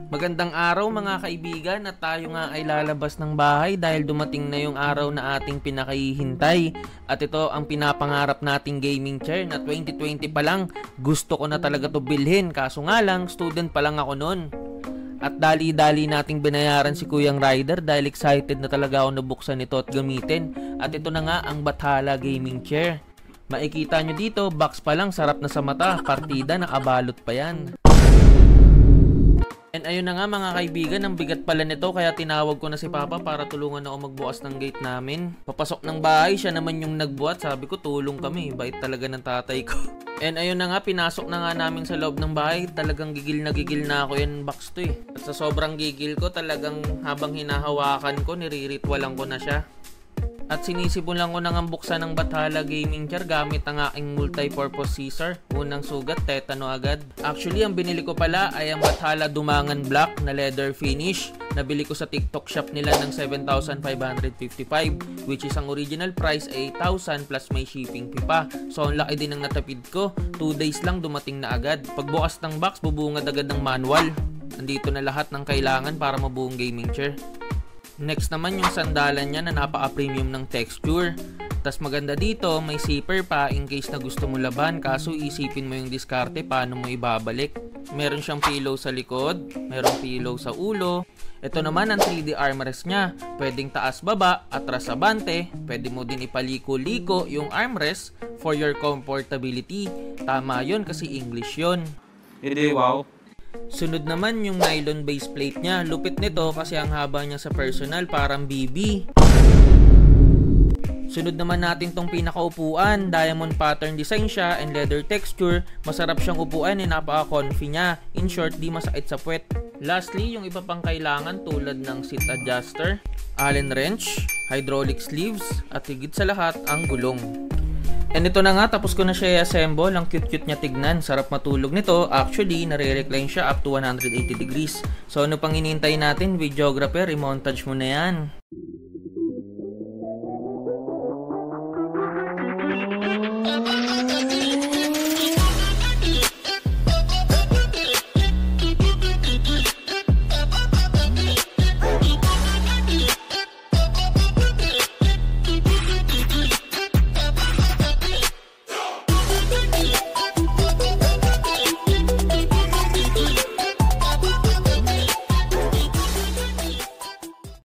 Magandang araw mga kaibigan, at tayo nga ay lalabas ng bahay dahil dumating na yung araw na ating pinakahihintay. At ito ang pinapangarap nating gaming chair na 2020 pa lang gusto ko na talaga to bilhin, kaso nga lang student pa lang ako nun. At dali-dali nating binayaran si Kuyang Rider dahil excited na talaga ako nabuksan ito at gamitin. At ito na nga ang Bathala gaming chair. Makikita nyo dito, box pa lang, sarap na sa mata, partida nakabalot pa yan. And ayun na nga mga kaibigan, ang bigat pala nito kaya tinawag ko na si Papa para tulungan ako magbukas ng gate namin. Papasok ng bahay, siya naman yung nagbuhat. Sabi ko tulong kami, bait talaga ng tatay ko. And ayun na nga, pinasok na nga namin sa loob ng bahay. Talagang gigil na ako yan box to eh. At sa sobrang gigil ko, talagang habang hinahawakan ko, niriritwalan ko na siya. At sinisimulan ko nang buksan ng Bathala gaming chair gamit ang aking multi-purpose scissor. Unang sugat, tetano agad. Actually, ang binili ko pala ay ang Bathala Dumangan Black na leather finish. Nabili ko sa TikTok shop nila ng 7,555, which is ang original price ay 8,000 plus may shipping fee pa. So, ang laki din ng natapid ko. 2 days lang dumating na agad. Pagbukas ng box, bubungad agad ng manual. Nandito na lahat ng kailangan para mabuong gaming chair. Next naman yung sandalan niya na napaka-premium ng texture. Tas maganda dito, may zipper pa in case na gusto mo laban, kaso isipin mo yung diskarte paano mo ibabalik. Meron siyang pillow sa likod, meron pillow sa ulo. Ito naman ang 3D armrest niya. Pwedeng taas-baba, atras-abante. Pwede mo din ipaliko-liko yung armrest for your comfortability. Tama yun kasi English yun. Hindi, wow. Sunod naman yung nylon base plate niya. Lupit nito kasi ang haba niya sa personal parang BB. Sunod naman natin tong pinakaupuan. Diamond pattern design siya and leather texture. Masarap siyang upuan and napaka-comfy niya. In short, di masakit sa puwet. Lastly, yung iba pang kailangan tulad ng seat adjuster, Allen wrench, hydraulic sleeves, at higit sa lahat ang gulong. And ito na nga, tapos ko na siya i-assemble. Ang cute-cute niya tignan. Sarap matulog nito. Actually, nare-recline siya up to 180 degrees. So ano pang hinihintay natin, videographer? I-montage mo na yan.